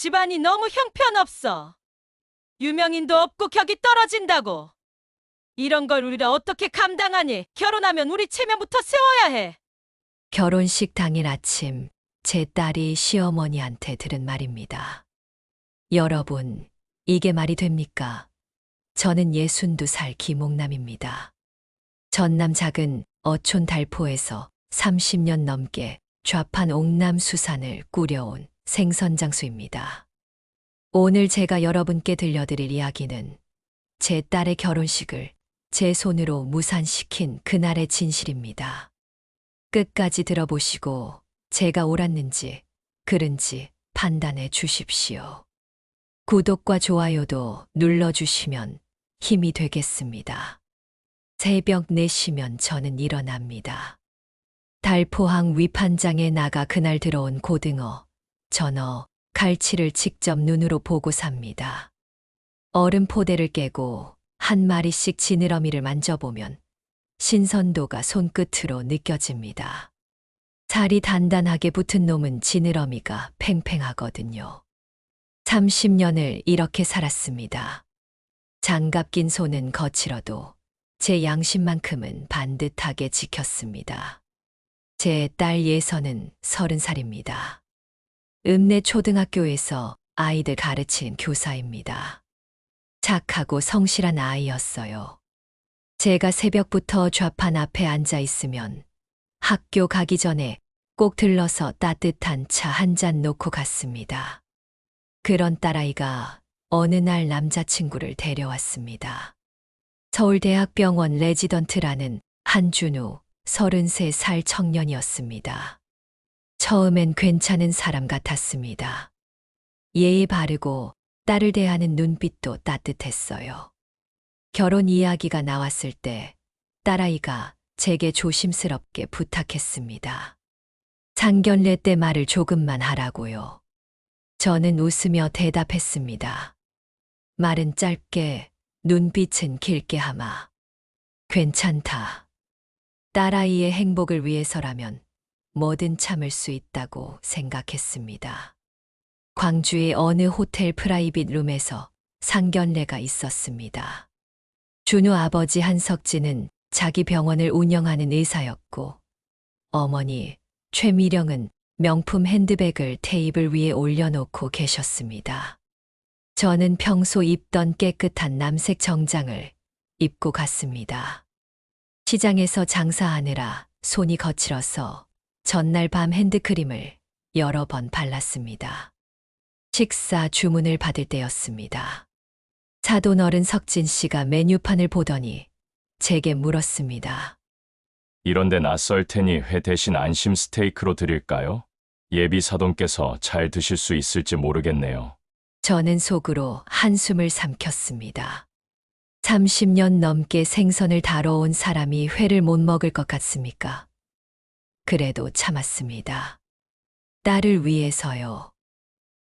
집안이 너무 형편없어. 유명인도 없고 격이 떨어진다고. 이런 걸 우리가 어떻게 감당하니? 결혼하면 우리 체면부터 세워야 해. 결혼식 당일 아침 제 딸이 시어머니한테 들은 말입니다. 여러분, 이게 말이 됩니까? 저는 62살 김옥남입니다. 전남 작은 어촌 달포에서 30년 넘게 좌판 옥남수산을 꾸려온 생선장수입니다. 오늘 제가 여러분께 들려드릴 이야기는 제 딸의 결혼식을 제 손으로 무산시킨 그날의 진실입니다. 끝까지 들어보시고 제가 옳았는지 그른지 판단해 주십시오. 구독과 좋아요도 눌러주시면 힘이 되겠습니다. 새벽 4시면 저는 일어납니다. 달포항 위판장에 나가 그날 들어온 고등어, 전어, 갈치를 직접 눈으로 보고 삽니다. 얼음 포대를 깨고 한 마리씩 지느러미를 만져보면 신선도가 손끝으로 느껴집니다. 살이 단단하게 붙은 놈은 지느러미가 팽팽하거든요. 30년을 이렇게 살았습니다. 장갑 낀 손은 거칠어도 제 양심만큼은 반듯하게 지켰습니다. 제 딸 예선은 30살입니다. 읍내 초등학교에서 아이들 가르치는 교사입니다. 착하고 성실한 아이였어요. 제가 새벽부터 좌판 앞에 앉아 있으면 학교 가기 전에 꼭 들러서 따뜻한 차 한 잔 놓고 갔습니다. 그런 딸아이가 어느 날 남자친구를 데려왔습니다. 서울대학병원 레지던트라는 한준우 33살 청년이었습니다. 처음엔 괜찮은 사람 같았습니다. 예의 바르고 딸을 대하는 눈빛도 따뜻했어요. 결혼 이야기가 나왔을 때 딸아이가 제게 조심스럽게 부탁했습니다. 상견례 때 말을 조금만 하라고요. 저는 웃으며 대답했습니다. 말은 짧게, 눈빛은 길게 하마. 괜찮다. 딸아이의 행복을 위해서라면 뭐든 참을 수 있다고 생각했습니다. 광주의 어느 호텔 프라이빗 룸에서 상견례가 있었습니다. 준우 아버지 한석진은 자기 병원을 운영하는 의사였고, 어머니 최미령은 명품 핸드백을 테이블 위에 올려놓고 계셨습니다. 저는 평소 입던 깨끗한 남색 정장을 입고 갔습니다. 시장에서 장사하느라 손이 거칠어서 전날 밤 핸드크림을 여러 번 발랐습니다. 식사 주문을 받을 때였습니다. 사돈 어른 석진 씨가 메뉴판을 보더니 제게 물었습니다. 이런데 낯설 테니 회 대신 안심 스테이크로 드릴까요? 예비 사돈께서 잘 드실 수 있을지 모르겠네요. 저는 속으로 한숨을 삼켰습니다. 30년 넘게 생선을 다뤄온 사람이 회를 못 먹을 것 같습니까? 그래도 참았습니다. 딸을 위해서요.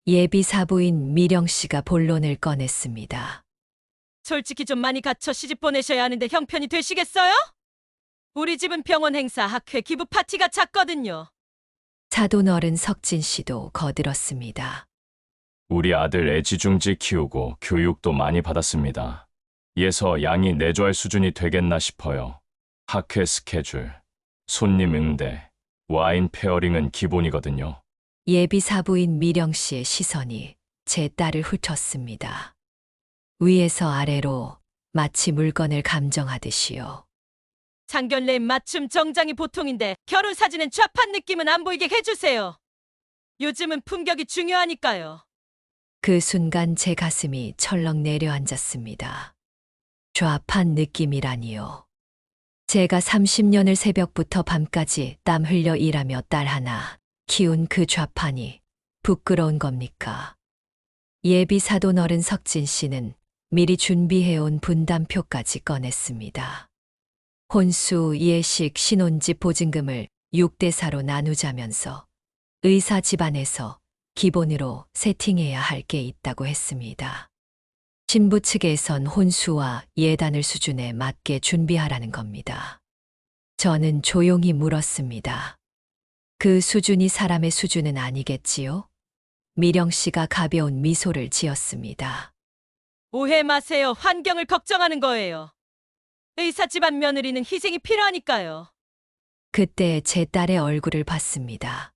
예비 사부인 미령 씨가 본론을 꺼냈습니다. 솔직히 좀 많이 갖춰 시집 보내셔야 하는데 형편이 되시겠어요? 우리 집은 병원 행사, 학회, 기부 파티가 잦거든요. 사돈 어른 석진 씨도 거들었습니다. 우리 아들 애지중지 키우고 교육도 많이 받았습니다. 예서 양이 내조할 수준이 되겠나 싶어요. 학회 스케줄, 손님 응대, 와인 페어링은 기본이거든요. 예비 사부인 미령 씨의 시선이 제 딸을 훑었습니다. 위에서 아래로 마치 물건을 감정하듯이요. 상견례 맞춤 정장이 보통인데 결혼 사진엔 좌판 느낌은 안 보이게 해주세요. 요즘은 품격이 중요하니까요. 그 순간 제 가슴이 철렁 내려앉았습니다. 좌판 느낌이라니요. 제가 30년을 새벽부터 밤까지 땀 흘려 일하며 딸 하나 키운 그 좌판이 부끄러운 겁니까? 예비 사돈 어른 석진 씨는 미리 준비해온 분담표까지 꺼냈습니다. 혼수, 예식, 신혼집 보증금을 6대4로 나누자면서 의사 집안에서 기본으로 세팅해야 할 게 있다고 했습니다. 신부 측에선 혼수와 예단을 수준에 맞게 준비하라는 겁니다. 저는 조용히 물었습니다. 그 수준이 사람의 수준은 아니겠지요? 미령 씨가 가벼운 미소를 지었습니다. 오해 마세요. 환경을 걱정하는 거예요. 의사 집안 며느리는 희생이 필요하니까요. 그때 제 딸의 얼굴을 봤습니다.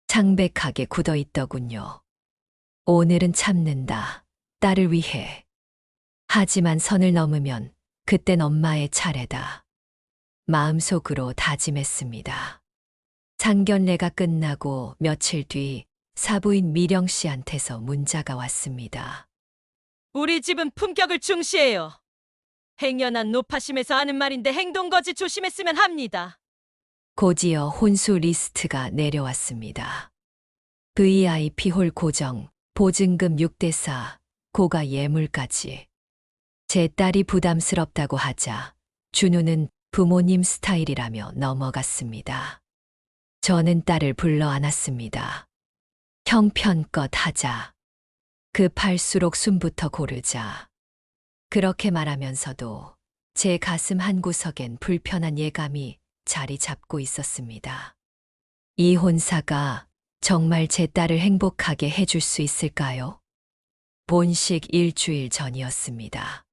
창백하게 굳어 있더군요. 오늘은 참는다. 딸을 위해. 하지만 선을 넘으면 그땐 엄마의 차례다. 마음속으로 다짐했습니다. 상견례가 끝나고 며칠 뒤 사부인 미령 씨한테서 문자가 왔습니다. 우리 집은 품격을 중시해요. 행여난 노파심에서 하는 말인데 행동거지 조심했으면 합니다. 곧이어 혼수 리스트가 내려왔습니다. VIP 홀 고정, 보증금 6대4, 고가 예물까지. 제 딸이 부담스럽다고 하자 준우는 부모님 스타일이라며 넘어갔습니다. 저는 딸을 불러 안았습니다. 형편껏 하자. 급할수록 숨부터 고르자. 그렇게 말하면서도 제 가슴 한구석엔 불편한 예감이 자리 잡고 있었습니다. 이 혼사가 정말 제 딸을 행복하게 해줄 수 있을까요? 본식 일주일 전이었습니다.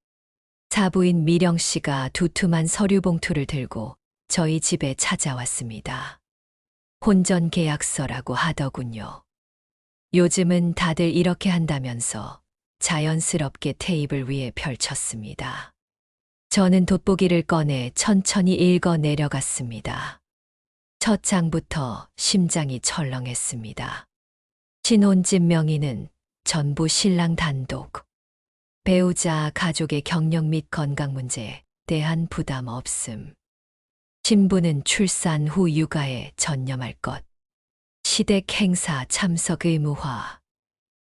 사부인 미령 씨가 두툼한 서류 봉투를 들고 저희 집에 찾아왔습니다. 혼전 계약서라고 하더군요. 요즘은 다들 이렇게 한다면서 자연스럽게 테이블 위에 펼쳤습니다. 저는 돋보기를 꺼내 천천히 읽어 내려갔습니다. 첫 장부터 심장이 철렁했습니다. 신혼집 명의는 전부 신랑 단독. 배우자 가족의 경력 및 건강 문제에 대한 부담 없음. 신부는 출산 후 육아에 전념할 것. 시댁 행사 참석 의무화.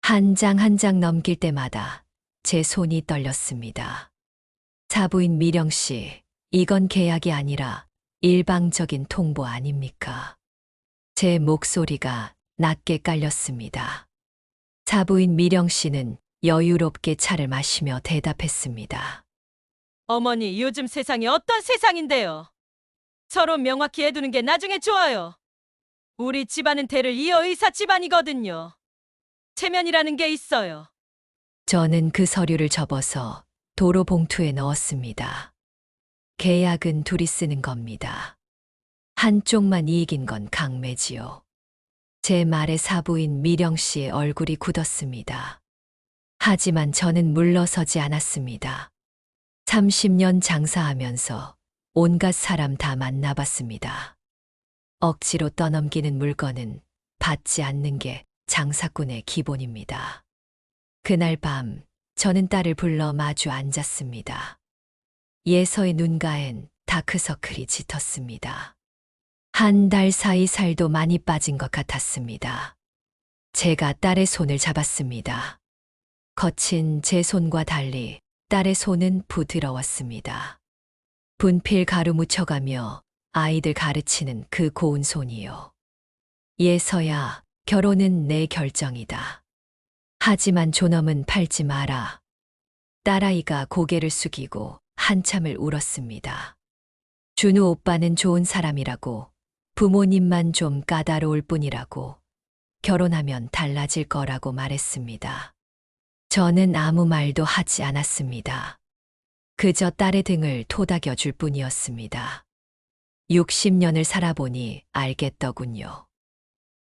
한 장 한 장 넘길 때마다 제 손이 떨렸습니다. 사부인 미령 씨, 이건 계약이 아니라 일방적인 통보 아닙니까? 제 목소리가 낮게 깔렸습니다. 사부인 미령 씨는 여유롭게 차를 마시며 대답했습니다. 어머니, 요즘 세상이 어떤 세상인데요? 서로 명확히 해두는 게 나중에 좋아요. 우리 집안은 대를 이어 의사 집안이거든요. 체면이라는 게 있어요. 저는 그 서류를 접어서 도로 봉투에 넣었습니다. 계약은 둘이 쓰는 겁니다. 한쪽만 이익인 건 강매지요. 제 말에 사부인 미령 씨의 얼굴이 굳었습니다. 하지만 저는 물러서지 않았습니다. 30년 장사하면서 온갖 사람 다 만나봤습니다. 억지로 떠넘기는 물건은 받지 않는 게 장사꾼의 기본입니다. 그날 밤 저는 딸을 불러 마주 앉았습니다. 예서의 눈가엔 다크서클이 짙었습니다. 한 달 사이 살도 많이 빠진 것 같았습니다. 제가 딸의 손을 잡았습니다. 거친 제 손과 달리 딸의 손은 부드러웠습니다. 분필 가루 묻혀가며 아이들 가르치는 그 고운 손이요. 예서야, 결혼은 내 결정이다. 하지만 존엄은 팔지 마라. 딸아이가 고개를 숙이고 한참을 울었습니다. 준우 오빠는 좋은 사람이라고, 부모님만 좀 까다로울 뿐이라고, 결혼하면 달라질 거라고 말했습니다. 저는 아무 말도 하지 않았습니다. 그저 딸의 등을 토닥여 줄 뿐이었습니다. 60년을 살아보니 알겠더군요.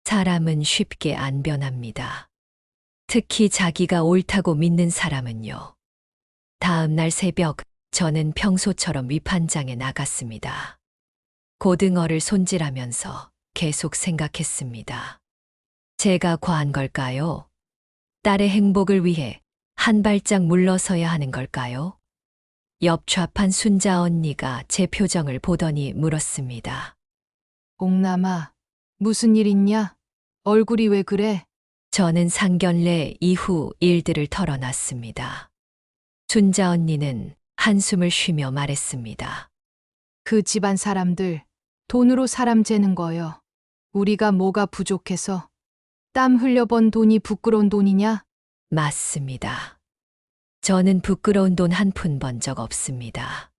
사람은 쉽게 안 변합니다. 특히 자기가 옳다고 믿는 사람은요. 다음 날 새벽, 저는 평소처럼 위판장에 나갔습니다. 고등어를 손질하면서 계속 생각했습니다. 제가 과한 걸까요? 딸의 행복을 위해 한 발짝 물러서야 하는 걸까요? 옆 좌판 순자 언니가 제 표정을 보더니 물었습니다. 옥남아, 무슨 일 있냐? 얼굴이 왜 그래? 저는 상견례 이후 일들을 털어놨습니다. 순자 언니는 한숨을 쉬며 말했습니다. 그 집안 사람들 돈으로 사람 재는 거요. 우리가 뭐가 부족해서 땀 흘려번 돈이 부끄러운 돈이냐? 맞습니다. 저는 부끄러운 돈 한 푼 번 적 없습니다.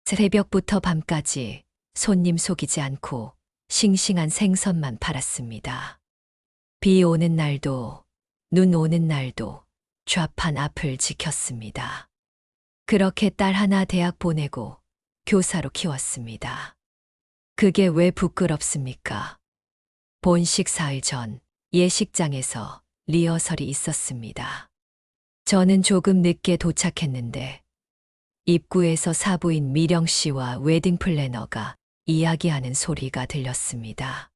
새벽부터 밤까지 손님 속이지 않고 싱싱한 생선만 팔았습니다. 비 오는 날도 눈 오는 날도 좌판 앞을 지켰습니다. 그렇게 딸 하나 대학 보내고 교사로 키웠습니다. 그게 왜 부끄럽습니까? 본식 4일 전 예식장에서 리허설이 있었습니다. 저는 조금 늦게 도착했는데 입구에서 사부인 미령 씨와 웨딩 플래너가 이야기하는 소리가 들렸습니다.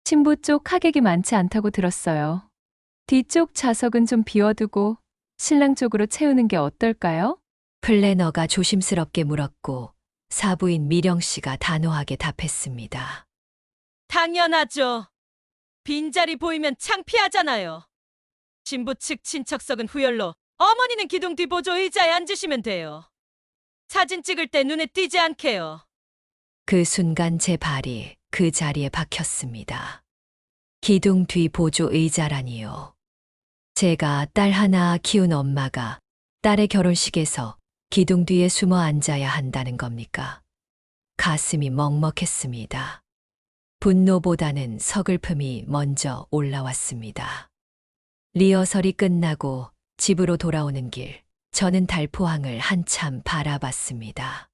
신부 쪽 하객이 많지 않다고 들었어요. 뒤쪽 좌석은 좀 비워두고 신랑 쪽으로 채우는 게 어떨까요? 플래너가 조심스럽게 물었고 사부인 미령 씨가 단호하게 답했습니다. 당연하죠. 빈자리 보이면 창피하잖아요. 신부 측 친척석은 후열로, 어머니는 기둥 뒤 보조 의자에 앉으시면 돼요. 사진 찍을 때 눈에 띄지 않게요. 그 순간 제 발이 그 자리에 박혔습니다. 기둥 뒤 보조 의자라니요. 제가 딸 하나 키운 엄마가 딸의 결혼식에서 기둥 뒤에 숨어 앉아야 한다는 겁니까? 가슴이 먹먹했습니다. 분노보다는 서글픔이 먼저 올라왔습니다. 리허설이 끝나고 집으로 돌아오는 길, 저는 달포항을 한참 바라봤습니다.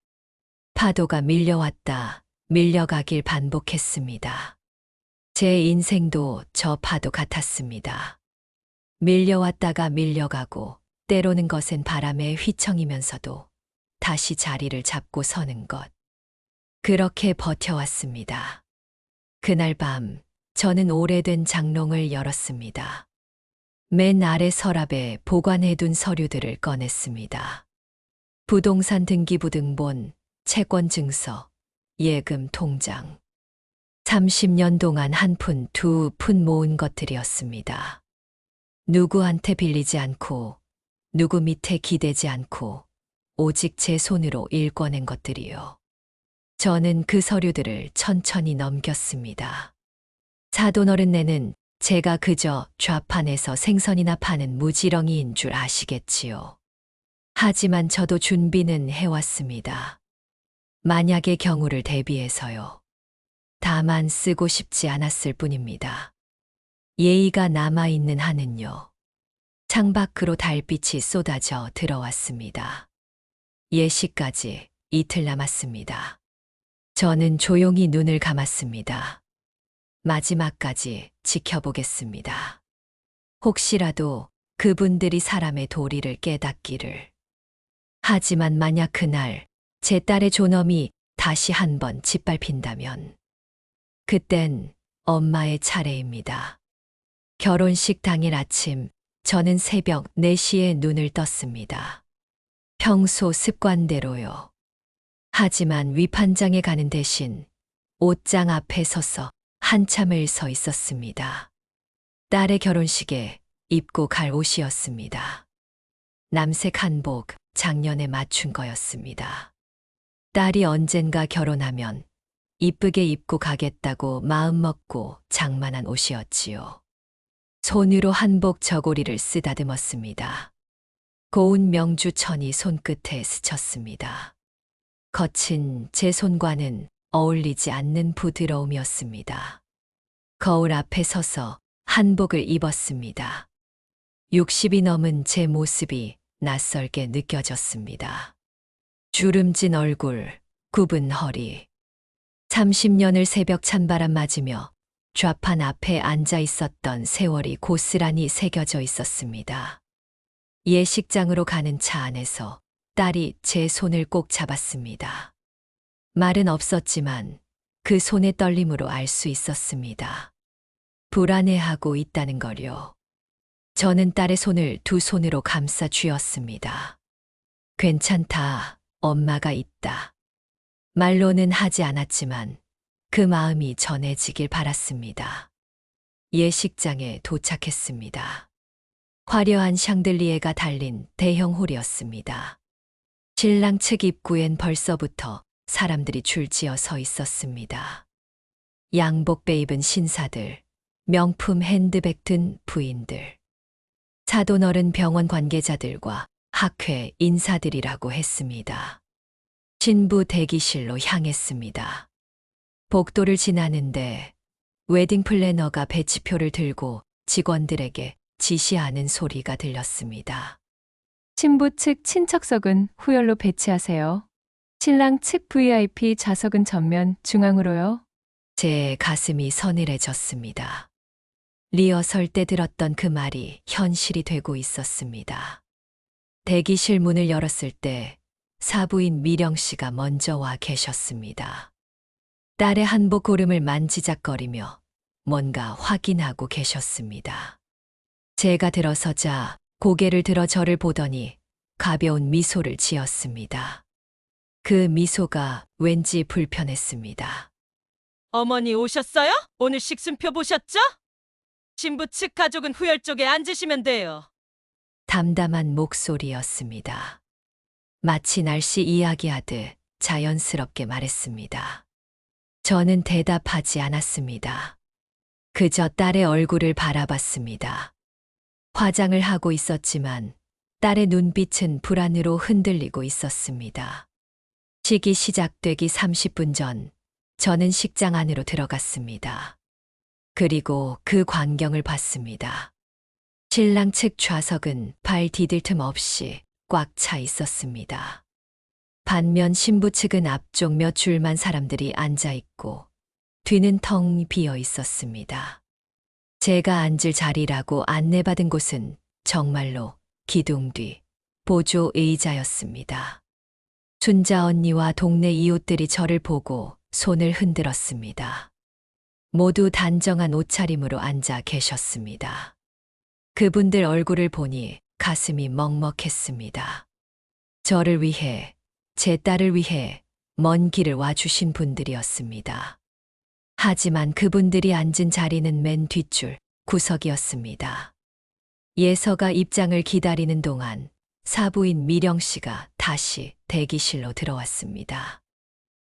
파도가 밀려왔다, 밀려가길 반복했습니다. 제 인생도 저 파도 같았습니다. 밀려왔다가 밀려가고, 때로는 것은 바람에 휘청이면서도 다시 자리를 잡고 서는 것. 그렇게 버텨왔습니다. 그날 밤, 저는 오래된 장롱을 열었습니다. 맨 아래 서랍에 보관해둔 서류들을 꺼냈습니다. 부동산 등기부 등본, 채권 증서, 예금 통장. 30년 동안 한 푼, 두 푼 모은 것들이었습니다. 누구한테 빌리지 않고, 누구 밑에 기대지 않고, 오직 제 손으로 일궈낸 것들이요. 저는 그 서류들을 천천히 넘겼습니다. 사돈어른네는 제가 그저 좌판에서 생선이나 파는 무지렁이인 줄 아시겠지요. 하지만 저도 준비는 해왔습니다. 만약의 경우를 대비해서요. 다만 쓰고 싶지 않았을 뿐입니다. 예의가 남아있는 한은요. 창밖으로 달빛이 쏟아져 들어왔습니다. 예식까지 이틀 남았습니다. 저는 조용히 눈을 감았습니다. 마지막까지 지켜보겠습니다. 혹시라도 그분들이 사람의 도리를 깨닫기를. 하지만 만약 그날 제 딸의 존엄이 다시 한번 짓밟힌다면 그땐 엄마의 차례입니다. 결혼식 당일 아침 저는 새벽 4시에 눈을 떴습니다. 평소 습관대로요. 하지만 위판장에 가는 대신 옷장 앞에 서서 한참을 서 있었습니다. 딸의 결혼식에 입고 갈 옷이었습니다. 남색 한복, 작년에 맞춘 거였습니다. 딸이 언젠가 결혼하면 이쁘게 입고 가겠다고 마음먹고 장만한 옷이었지요. 손으로 한복 저고리를 쓰다듬었습니다. 고운 명주천이 손끝에 스쳤습니다. 거친 제 손과는 어울리지 않는 부드러움이었습니다. 거울 앞에 서서 한복을 입었습니다. 60이 넘은 제 모습이 낯설게 느껴졌습니다. 주름진 얼굴, 굽은 허리. 30년을 새벽 찬바람 맞으며 좌판 앞에 앉아 있었던 세월이 고스란히 새겨져 있었습니다. 예식장으로 가는 차 안에서 딸이 제 손을 꼭 잡았습니다. 말은 없었지만 그 손의 떨림으로 알 수 있었습니다. 불안해하고 있다는 걸요. 저는 딸의 손을 두 손으로 감싸 쥐었습니다. 괜찮다, 엄마가 있다. 말로는 하지 않았지만 그 마음이 전해지길 바랐습니다. 예식장에 도착했습니다. 화려한 샹들리에가 달린 대형 홀이었습니다. 신랑 측 입구엔 벌써부터 사람들이 줄지어 서 있었습니다. 양복배 입은 신사들, 명품 핸드백 든 부인들, 사돈어른 병원 관계자들과 학회 인사들이라고 했습니다. 신부 대기실로 향했습니다. 복도를 지나는데 웨딩 플래너가 배치표를 들고 직원들에게 지시하는 소리가 들렸습니다. 신부 측 친척석은 후열로 배치하세요. 신랑 측 VIP 좌석은 전면 중앙으로요. 제 가슴이 서늘해졌습니다. 리허설 때 들었던 그 말이 현실이 되고 있었습니다. 대기실 문을 열었을 때 사부인 미령 씨가 먼저 와 계셨습니다. 딸의 한복 고름을 만지작거리며 뭔가 확인하고 계셨습니다. 제가 들어서자 고개를 들어 저를 보더니 가벼운 미소를 지었습니다. 그 미소가 왠지 불편했습니다. 어머니 오셨어요? 오늘 식순표 보셨죠? 신부 측 가족은 후열 쪽에 앉으시면 돼요. 담담한 목소리였습니다. 마치 날씨 이야기하듯 자연스럽게 말했습니다. 저는 대답하지 않았습니다. 그저 딸의 얼굴을 바라봤습니다. 화장을 하고 있었지만 딸의 눈빛은 불안으로 흔들리고 있었습니다. 식이 시작되기 30분 전, 저는 식장 안으로 들어갔습니다. 그리고 그 광경을 봤습니다. 신랑 측 좌석은 발 디딜 틈 없이 꽉 차 있었습니다. 반면 신부 측은 앞쪽 몇 줄만 사람들이 앉아 있고 뒤는 텅 비어 있었습니다. 제가 앉을 자리라고 안내받은 곳은 정말로 기둥 뒤 보조 의자였습니다. 순자 언니와 동네 이웃들이 저를 보고 손을 흔들었습니다. 모두 단정한 옷차림으로 앉아 계셨습니다. 그분들 얼굴을 보니 가슴이 먹먹했습니다. 저를 위해, 제 딸을 위해 먼 길을 와주신 분들이었습니다. 하지만 그분들이 앉은 자리는 맨 뒷줄 구석이었습니다. 예서가 입장을 기다리는 동안 사부인 미령 씨가 다시 대기실로 들어왔습니다.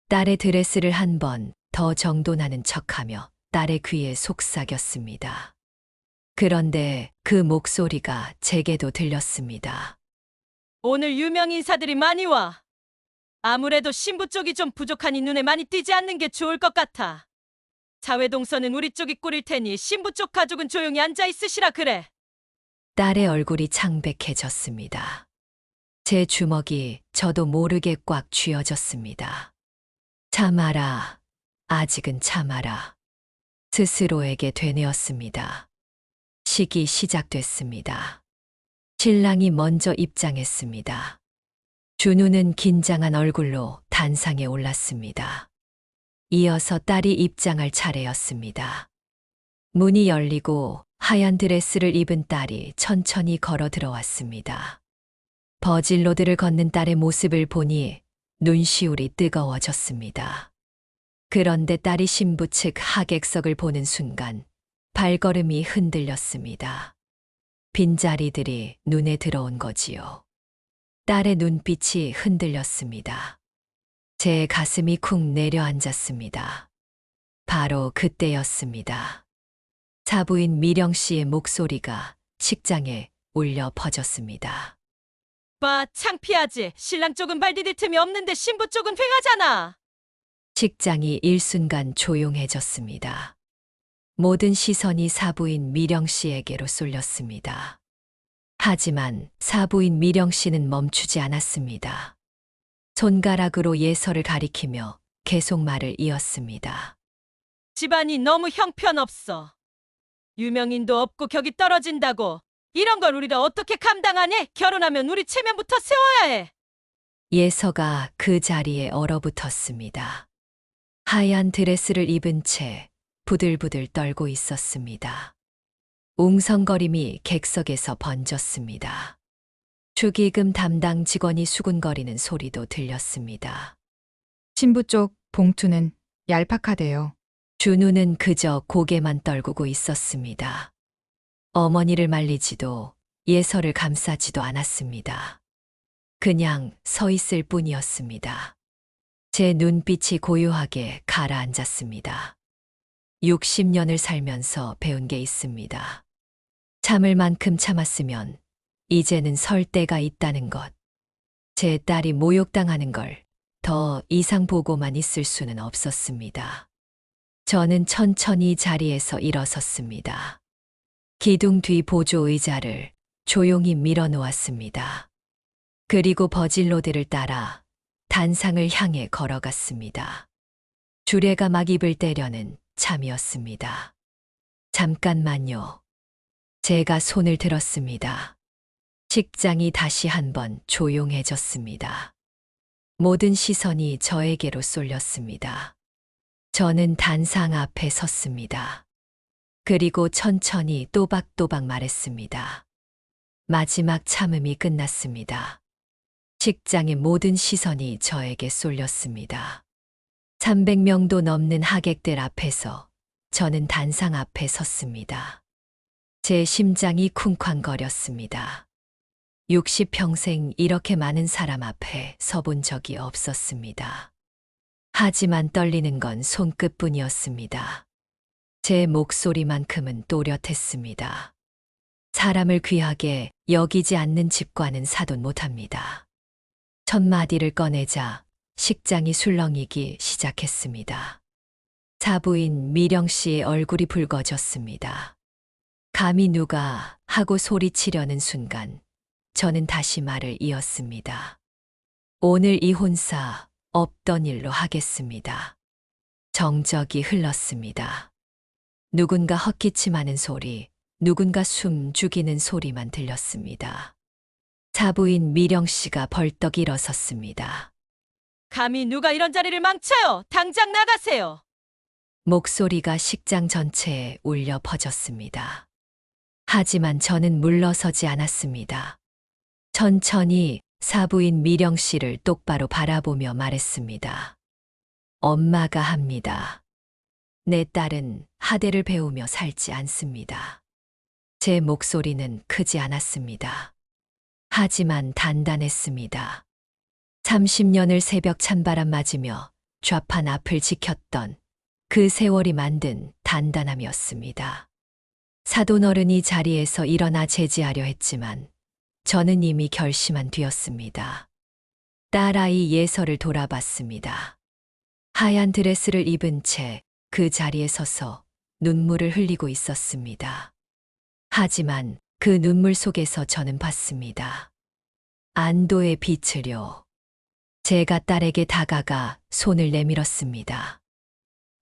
딸의 드레스를 한 번 더 정돈하는 척하며 딸의 귀에 속삭였습니다. 그런데 그 목소리가 제게도 들렸습니다. 오늘 유명 인사들이 많이 와. 아무래도 신부 쪽이 좀 부족하니 눈에 많이 띄지 않는 게 좋을 것 같아. 사회 동선은 우리 쪽이 꾸릴 테니 신부 쪽 가족은 조용히 앉아 있으시라 그래. 딸의 얼굴이 창백해졌습니다. 제 주먹이 저도 모르게 꽉 쥐어졌습니다. 참아라. 아직은 참아라. 스스로에게 되뇌었습니다. 식이 시작됐습니다. 신랑이 먼저 입장했습니다. 준우는 긴장한 얼굴로 단상에 올랐습니다. 이어서 딸이 입장할 차례였습니다. 문이 열리고 하얀 드레스를 입은 딸이 천천히 걸어 들어왔습니다. 버질로드를 걷는 딸의 모습을 보니 눈시울이 뜨거워졌습니다. 그런데 딸이 신부 측 하객석을 보는 순간 발걸음이 흔들렸습니다. 빈자리들이 눈에 들어온 거지요. 딸의 눈빛이 흔들렸습니다. 제 가슴이 쿵 내려앉았습니다. 바로 그때였습니다. 사부인 미령 씨의 목소리가 식장에 울려 퍼졌습니다. 봐, 창피하지. 신랑 쪽은 발 디딜 틈이 없는데 신부 쪽은 휑하잖아. 식장이 일순간 조용해졌습니다. 모든 시선이 사부인 미령 씨에게로 쏠렸습니다. 하지만 사부인 미령 씨는 멈추지 않았습니다. 손가락으로 예서를 가리키며 계속 말을 이었습니다. 집안이 너무 형편없어. 유명인도 없고 격이 떨어진다고. 이런 걸 우리가 어떻게 감당하니? 결혼하면 우리 체면부터 세워야 해. 예서가 그 자리에 얼어붙었습니다. 하얀 드레스를 입은 채 부들부들 떨고 있었습니다. 웅성거림이 객석에서 번졌습니다. 축의금 담당 직원이 수군거리는 소리도 들렸습니다. 신부 쪽 봉투는 얄팍하대요. 준우는 그저 고개만 떨구고 있었습니다. 어머니를 말리지도 예서를 감싸지도 않았습니다. 그냥 서 있을 뿐이었습니다. 제 눈빛이 고요하게 가라앉았습니다. 60년을 살면서 배운 게 있습니다. 참을 만큼 참았으면 이제는 설 때가 있다는 것. 제 딸이 모욕당하는 걸 더 이상 보고만 있을 수는 없었습니다. 저는 천천히 자리에서 일어섰습니다. 기둥 뒤 보조 의자를 조용히 밀어 놓았습니다. 그리고 버질로드를 따라 단상을 향해 걸어갔습니다. 주례가 막 입을 때려는 참이었습니다. 잠깐만요. 제가 손을 들었습니다. 식장이 다시 한번 조용해졌습니다. 모든 시선이 저에게로 쏠렸습니다. 저는 단상 앞에 섰습니다. 그리고 천천히 또박또박 말했습니다. 마지막 참음이 끝났습니다. 식장의 모든 시선이 저에게 쏠렸습니다. 300명도 넘는 하객들 앞에서 저는 단상 앞에 섰습니다. 제 심장이 쿵쾅거렸습니다. 60평생 이렇게 많은 사람 앞에 서본 적이 없었습니다. 하지만 떨리는 건 손끝뿐이었습니다. 제 목소리만큼은 또렷했습니다. 사람을 귀하게 여기지 않는 집과는 사돈 못합니다. 첫 마디를 꺼내자 식장이 술렁이기 시작했습니다. 사부인 미령 씨의 얼굴이 붉어졌습니다. 감히 누가 하고 소리치려는 순간 저는 다시 말을 이었습니다. 오늘 이 혼사 없던 일로 하겠습니다. 정적이 흘렀습니다. 누군가 헛기침하는 소리, 누군가 숨 죽이는 소리만 들렸습니다. 사부인 미령 씨가 벌떡 일어섰습니다. 감히 누가 이런 자리를 망쳐요! 당장 나가세요! 목소리가 식장 전체에 울려 퍼졌습니다. 하지만 저는 물러서지 않았습니다. 천천히 사부인 미령 씨를 똑바로 바라보며 말했습니다. 엄마가 합니다. 내 딸은 하대를 배우며 살지 않습니다. 제 목소리는 크지 않았습니다. 하지만 단단했습니다. 30년을 새벽 찬바람 맞으며 좌판 앞을 지켰던 그 세월이 만든 단단함이었습니다. 사돈 어른이 자리에서 일어나 제지하려 했지만 저는 이미 결심한 뒤였습니다. 딸아이 예서를 돌아봤습니다. 하얀 드레스를 입은 채 그 자리에 서서 눈물을 흘리고 있었습니다. 하지만 그 눈물 속에서 저는 봤습니다. 안도의 빛을요. 제가 딸에게 다가가 손을 내밀었습니다.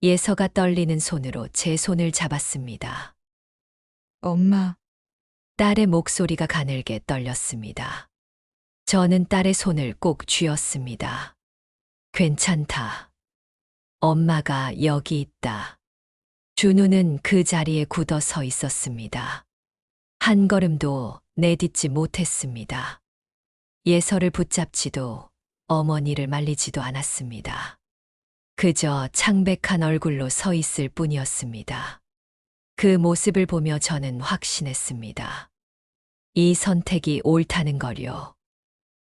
예서가 떨리는 손으로 제 손을 잡았습니다. 엄마, 딸의 목소리가 가늘게 떨렸습니다. 저는 딸의 손을 꼭 쥐었습니다. 괜찮다. 엄마가 여기 있다. 준우는 그 자리에 굳어 서 있었습니다. 한 걸음도 내딛지 못했습니다. 예서를 붙잡지도 어머니를 말리지도 않았습니다. 그저 창백한 얼굴로 서 있을 뿐이었습니다. 그 모습을 보며 저는 확신했습니다. 이 선택이 옳다는 걸요.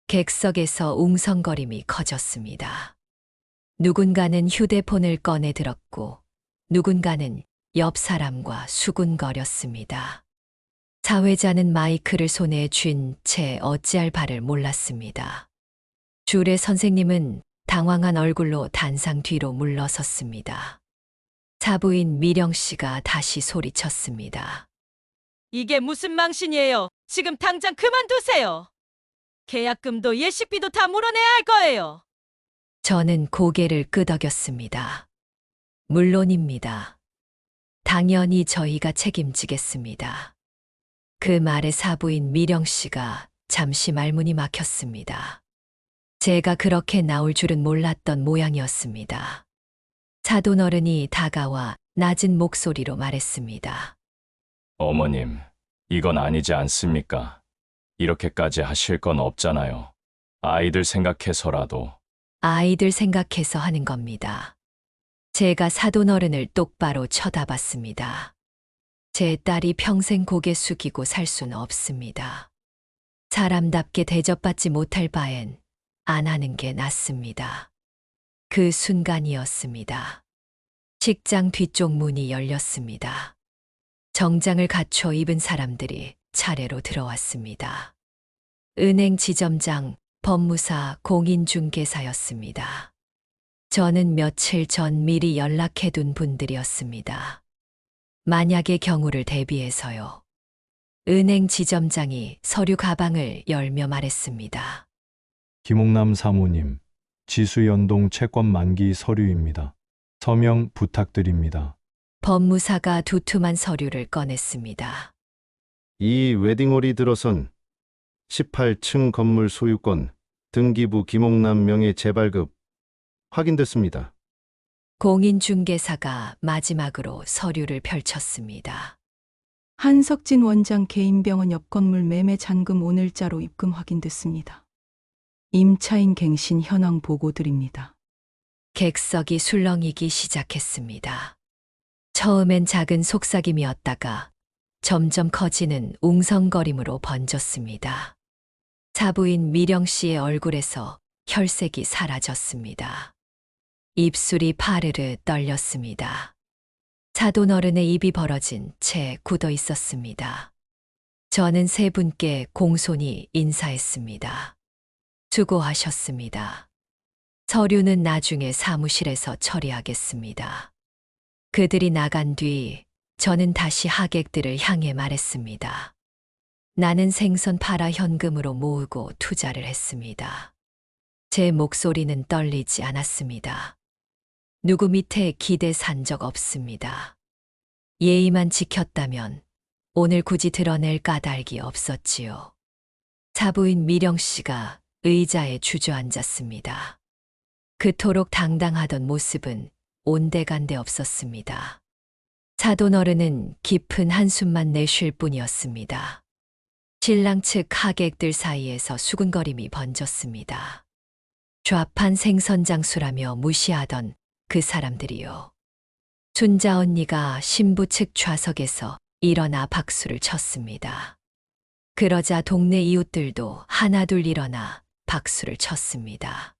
객석에서 웅성거림이 커졌습니다. 누군가는 휴대폰을 꺼내 들었고 누군가는 옆 사람과 수군거렸습니다. 사회자는 마이크를 손에 쥔 채 어찌할 바를 몰랐습니다. 주례 선생님은 당황한 얼굴로 단상 뒤로 물러섰습니다. 사부인 미령 씨가 다시 소리쳤습니다. 이게 무슨 망신이에요? 지금 당장 그만두세요! 계약금도 예식비도 다 물어내야 할 거예요! 저는 고개를 끄덕였습니다. 물론입니다. 당연히 저희가 책임지겠습니다. 그 말에 사부인 미령 씨가 잠시 말문이 막혔습니다. 제가 그렇게 나올 줄은 몰랐던 모양이었습니다. 사돈 어른이 다가와 낮은 목소리로 말했습니다. 어머님, 이건 아니지 않습니까? 이렇게까지 하실 건 없잖아요. 아이들 생각해서라도. 아이들 생각해서 하는 겁니다. 제가 사돈 어른을 똑바로 쳐다봤습니다. 제 딸이 평생 고개 숙이고 살 수는 없습니다. 사람답게 대접받지 못할 바엔 안 하는 게 낫습니다. 그 순간이었습니다. 식장 뒤쪽 문이 열렸습니다. 정장을 갖춰 입은 사람들이 차례로 들어왔습니다. 은행 지점장, 법무사, 공인중개사였습니다. 저는 며칠 전 미리 연락해둔 분들이었습니다. 만약의 경우를 대비해서요. 은행 지점장이 서류 가방을 열며 말했습니다. 김옥남 사모님, 지수연동 채권 만기 서류입니다. 서명 부탁드립니다. 법무사가 두툼한 서류를 꺼냈습니다. 이 웨딩홀이 들어선 18층 건물 소유권 등기부 김옥남 명의 재발급 확인됐습니다. 공인중개사가 마지막으로 서류를 펼쳤습니다. 한석진 원장 개인병원 옆 건물 매매 잔금 오늘자로 입금 확인됐습니다. 임차인 갱신 현황 보고 드립니다. 객석이 술렁이기 시작했습니다. 처음엔 작은 속삭임이었다가 점점 커지는 웅성거림으로 번졌습니다. 사부인 미령 씨의 얼굴에서 혈색이 사라졌습니다. 입술이 파르르 떨렸습니다. 사돈어른의 입이 벌어진 채 굳어 있었습니다. 저는 세 분께 공손히 인사했습니다. 수고하셨습니다. 서류는 나중에 사무실에서 처리하겠습니다. 그들이 나간 뒤 저는 다시 하객들을 향해 말했습니다. 나는 생선 팔아 현금으로 모으고 투자를 했습니다. 제 목소리는 떨리지 않았습니다. 누구 밑에 기대 산 적 없습니다. 예의만 지켰다면 오늘 굳이 드러낼 까닭이 없었지요. 사부인 미령 씨가 의자에 주저앉았습니다. 그토록 당당하던 모습은 온데간데 없었습니다. 사돈어른은 깊은 한숨만 내쉴 뿐이었습니다. 신랑 측 하객들 사이에서 수군거림이 번졌습니다. 좌판 생선장수라며 무시하던 그 사람들이요. 순자 언니가 신부 측 좌석에서 일어나 박수를 쳤습니다. 그러자 동네 이웃들도 하나둘 일어나 박수를 쳤습니다.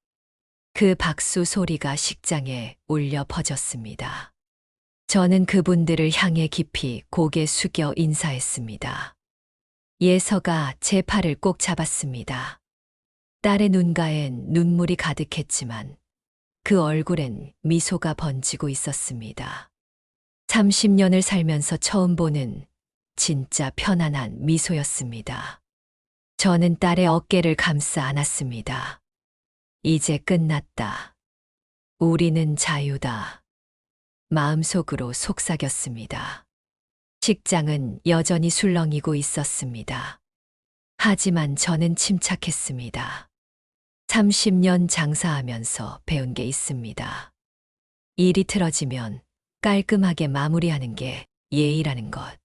그 박수 소리가 식장에 울려 퍼졌습니다. 저는 그분들을 향해 깊이 고개 숙여 인사했습니다. 예서가 제 팔을 꼭 잡았습니다. 딸의 눈가엔 눈물이 가득했지만 그 얼굴엔 미소가 번지고 있었습니다. 30년을 살면서 처음 보는 진짜 편안한 미소였습니다. 저는 딸의 어깨를 감싸 안았습니다. 이제 끝났다. 우리는 자유다. 마음속으로 속삭였습니다. 식장은 여전히 술렁이고 있었습니다. 하지만 저는 침착했습니다. 30년 장사하면서 배운 게 있습니다. 일이 틀어지면 깔끔하게 마무리하는 게 예의라는 것.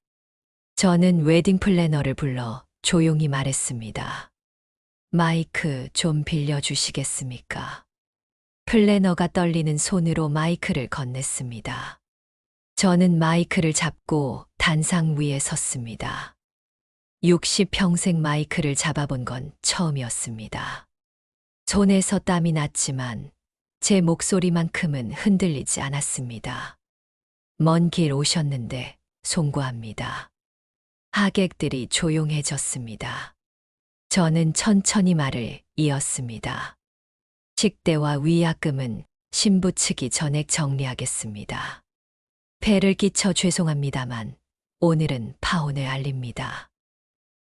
저는 웨딩 플래너를 불러 조용히 말했습니다. 마이크 좀 빌려주시겠습니까? 플래너가 떨리는 손으로 마이크를 건넸습니다. 저는 마이크를 잡고 단상 위에 섰습니다. 60평생 마이크를 잡아본 건 처음이었습니다. 손에서 땀이 났지만 제 목소리만큼은 흔들리지 않았습니다. 먼 길 오셨는데 송구합니다. 하객들이 조용해졌습니다. 저는 천천히 말을 이었습니다. 식대와 위약금은 신부 측이 전액 정리하겠습니다. 폐를 끼쳐 죄송합니다만 오늘은 파혼을 알립니다.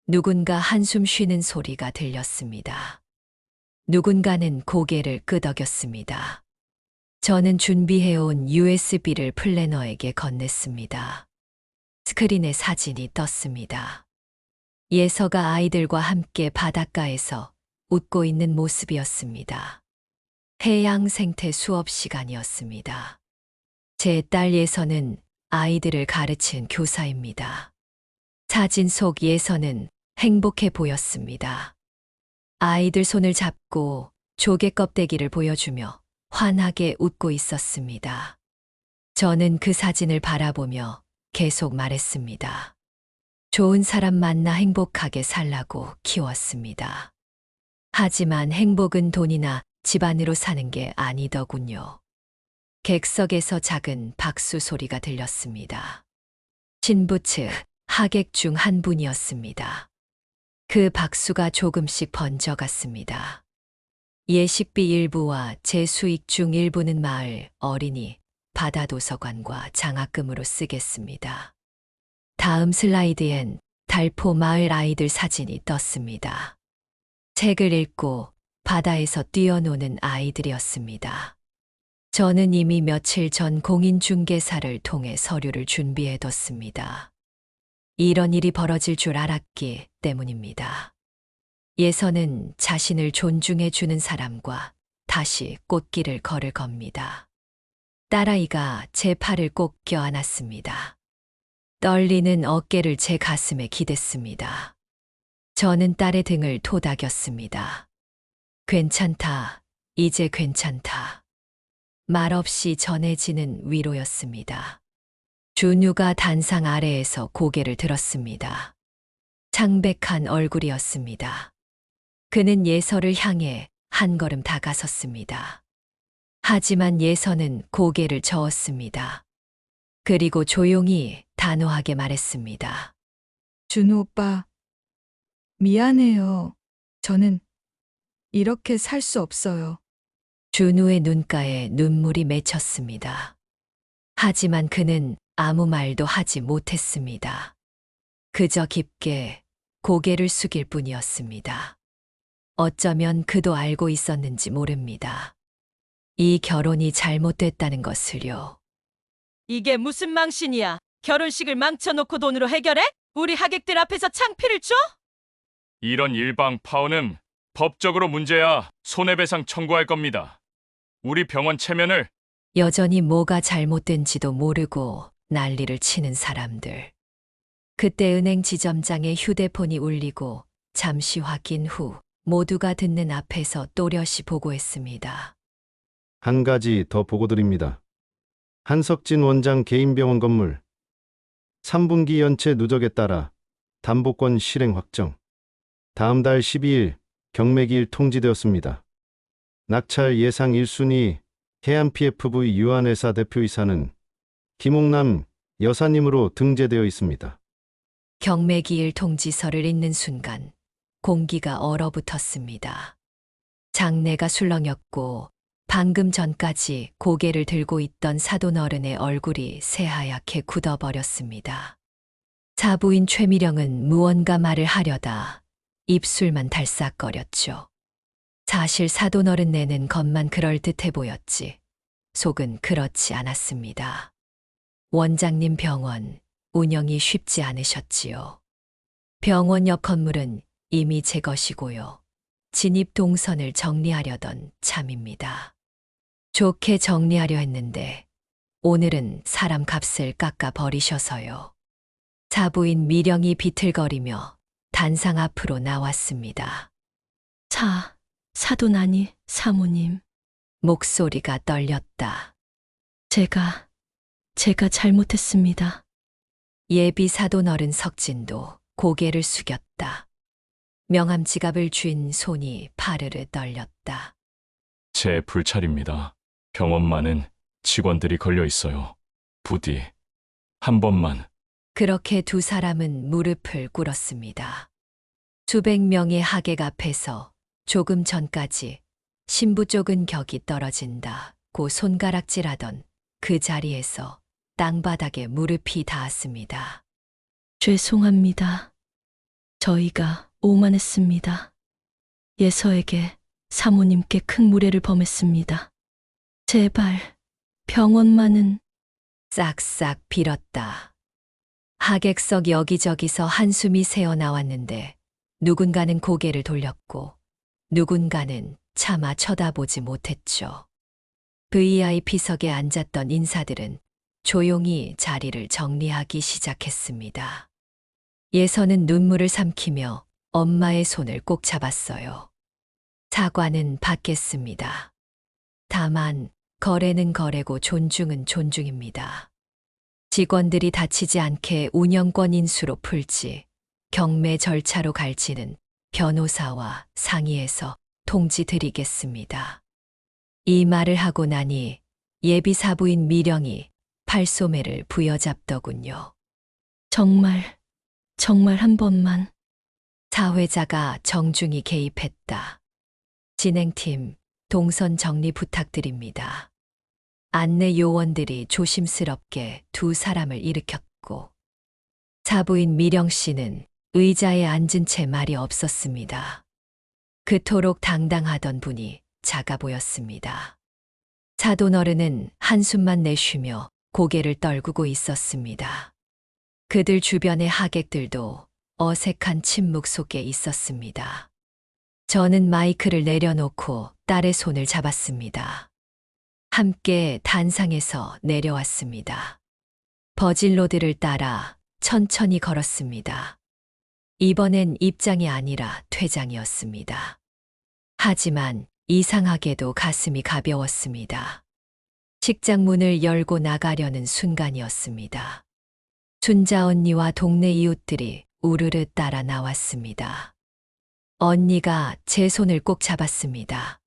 누군가 한숨 쉬는 소리가 들렸습니다. 누군가는 고개를 끄덕였습니다. 저는 준비해온 USB를 플래너에게 건넸습니다. 스크린에 사진이 떴습니다. 예서가 아이들과 함께 바닷가에서 웃고 있는 모습이었습니다. 해양 생태 수업 시간이었습니다. 제 딸 예서는 아이들을 가르친 교사입니다. 사진 속 예서는 행복해 보였습니다. 아이들 손을 잡고 조개 껍데기를 보여주며 환하게 웃고 있었습니다. 저는 그 사진을 바라보며 계속 말했습니다. 좋은 사람 만나 행복하게 살라고 키웠습니다. 하지만 행복은 돈이나 집안으로 사는 게 아니더군요. 객석에서 작은 박수 소리가 들렸습니다. 신부 측 하객 중 한 분이었습니다. 그 박수가 조금씩 번져갔습니다. 예식비 일부와 제 수익 중 일부는 마을 어린이 바다도서관과 장학금으로 쓰겠습니다. 다음 슬라이드엔 달포 마을 아이들 사진이 떴습니다. 책을 읽고 바다에서 뛰어노는 아이들이었습니다. 저는 이미 며칠 전 공인중개사를 통해 서류를 준비해뒀습니다. 이런 일이 벌어질 줄 알았기 때문입니다. 예서는 자신을 존중해주는 사람과 다시 꽃길을 걸을 겁니다. 딸아이가 제 팔을 꼭 껴안았습니다. 떨리는 어깨를 제 가슴에 기댔습니다. 저는 딸의 등을 토닥였습니다. 괜찮다, 이제 괜찮다. 말없이 전해지는 위로였습니다. 준유가 단상 아래에서 고개를 들었습니다. 창백한 얼굴이었습니다. 그는 예서를 향해 한 걸음 다가섰습니다. 하지만 예서는 고개를 저었습니다. 그리고 조용히 단호하게 말했습니다. 준우 오빠, 미안해요. 저는 이렇게 살 수 없어요. 준우의 눈가에 눈물이 맺혔습니다. 하지만 그는 아무 말도 하지 못했습니다. 그저 깊게 고개를 숙일 뿐이었습니다. 어쩌면 그도 알고 있었는지 모릅니다. 이 결혼이 잘못됐다는 것을요. 이게 무슨 망신이야? 결혼식을 망쳐놓고 돈으로 해결해? 우리 하객들 앞에서 창피를 줘? 이런 일방 파혼은 법적으로 문제야 손해배상 청구할 겁니다. 우리 병원 체면을 여전히 뭐가 잘못된지도 모르고 난리를 치는 사람들. 그때 은행 지점장의 휴대폰이 울리고 잠시 확인 후 모두가 듣는 앞에서 또렷이 보고했습니다. 한 가지 더 보고드립니다. 한석진 원장 개인병원 건물 3분기 연체 누적에 따라 담보권 실행 확정. 다음 달 12일 경매기일 통지되었습니다. 낙찰 예상 1순위 해안PFV 유한회사 대표이사는 김옥남 여사님으로 등재되어 있습니다. 경매기일 통지서를 읽는 순간 공기가 얼어붙었습니다. 장내가 술렁였고 방금 전까지 고개를 들고 있던 사돈어른의 얼굴이 새하얗게 굳어버렸습니다. 사부인 최미령은 무언가 말을 하려다 입술만 달싹거렸죠. 사실 사돈어른 내는 것만 그럴듯해 보였지 속은 그렇지 않았습니다. 원장님 병원 운영이 쉽지 않으셨지요. 병원 옆 건물은 이미 제 것이고요. 진입 동선을 정리하려던 참입니다. 좋게 정리하려 했는데 오늘은 사람 값을 깎아 버리셔서요. 사부인 미령이 비틀거리며 단상 앞으로 나왔습니다. 사돈 아니, 사모님. 목소리가 떨렸다. 제가 잘못했습니다. 예비 사돈어른 석진도 고개를 숙였다. 명함 지갑을 쥔 손이 파르르 떨렸다. 제 불찰입니다. 병원만은 직원들이 걸려 있어요. 부디 한 번만. 그렇게 두 사람은 무릎을 꿇었습니다. 수백 명의 하객 앞에서 조금 전까지 신부 쪽은 격이 떨어진다고 손가락질하던 그 자리에서 땅바닥에 무릎이 닿았습니다. 죄송합니다. 저희가 오만했습니다. 예서에게 사모님께 큰 무례를 범했습니다. 제발 병원만은. 싹싹 빌었다. 하객석 여기저기서 한숨이 새어나왔는데 누군가는 고개를 돌렸고 누군가는 차마 쳐다보지 못했죠. VIP석에 앉았던 인사들은 조용히 자리를 정리하기 시작했습니다. 예서는 눈물을 삼키며 엄마의 손을 꼭 잡았어요. 사과는 받겠습니다. 다만 거래는 거래고 존중은 존중입니다. 직원들이 다치지 않게 운영권 인수로 풀지 경매 절차로 갈지는 변호사와 상의해서 통지 드리겠습니다. 이 말을 하고 나니 예비 사부인 미령이 팔소매를 부여잡더군요. 정말 한 번만. 사회자가 정중히 개입했다. 진행팀, 동선 정리 부탁드립니다. 안내 요원들이 조심스럽게 두 사람을 일으켰고 사부인 미령 씨는 의자에 앉은 채 말이 없었습니다. 그토록 당당하던 분이 작아 보였습니다. 사돈 어른은 한숨만 내쉬며 고개를 떨구고 있었습니다. 그들 주변의 하객들도 어색한 침묵 속에 있었습니다. 저는 마이크를 내려놓고 딸의 손을 잡았습니다. 함께 단상에서 내려왔습니다. 버질로드를 따라 천천히 걸었습니다. 이번엔 입장이 아니라 퇴장이었습니다. 하지만 이상하게도 가슴이 가벼웠습니다. 식장 문을 열고 나가려는 순간이었습니다. 순자 언니와 동네 이웃들이 우르르 따라 나왔습니다. 언니가 제 손을 꼭 잡았습니다.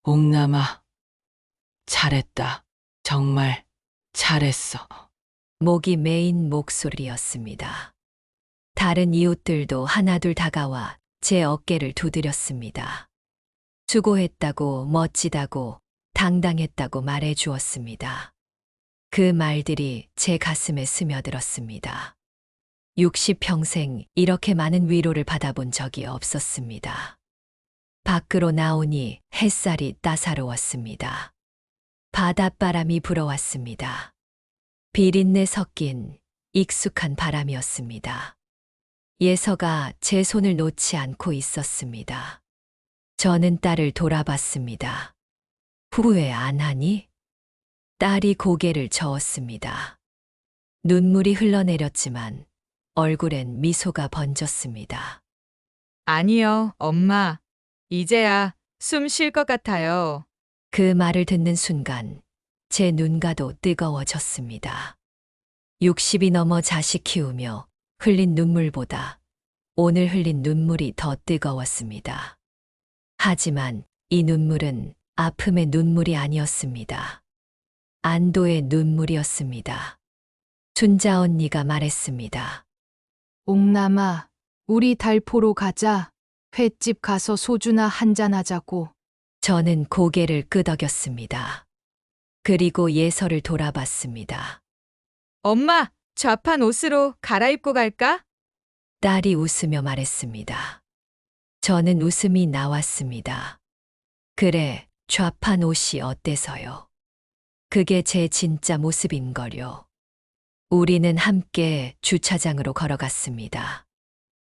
옥남아, 잘했다. 정말 잘했어. 목이 메인 목소리였습니다. 다른 이웃들도 하나둘 다가와 제 어깨를 두드렸습니다. 수고했다고, 멋지다고, 당당했다고 말해 주었습니다. 그 말들이 제 가슴에 스며들었습니다. 60평생 이렇게 많은 위로를 받아본 적이 없었습니다. 밖으로 나오니 햇살이 따사로웠습니다. 바닷바람이 불어왔습니다. 비린내 섞인 익숙한 바람이었습니다. 예서가 제 손을 놓지 않고 있었습니다. 저는 딸을 돌아봤습니다. 후회 안 하니? 딸이 고개를 저었습니다. 눈물이 흘러내렸지만 얼굴엔 미소가 번졌습니다. 아니요, 엄마. 이제야 숨 쉴 것 같아요. 그 말을 듣는 순간 제 눈가도 뜨거워졌습니다. 60이 넘어 자식 키우며 흘린 눈물보다 오늘 흘린 눈물이 더 뜨거웠습니다. 하지만 이 눈물은 아픔의 눈물이 아니었습니다. 안도의 눈물이었습니다. 순자 언니가 말했습니다. 옥남아, 우리 달포로 가자. 횟집 가서 소주나 한잔하자고. 저는 고개를 끄덕였습니다. 그리고 예서를 돌아봤습니다. 엄마, 좌판 옷으로 갈아입고 갈까? 딸이 웃으며 말했습니다. 저는 웃음이 나왔습니다. 그래, 좌판 옷이 어때서요? 그게 제 진짜 모습인걸요. 우리는 함께 주차장으로 걸어갔습니다.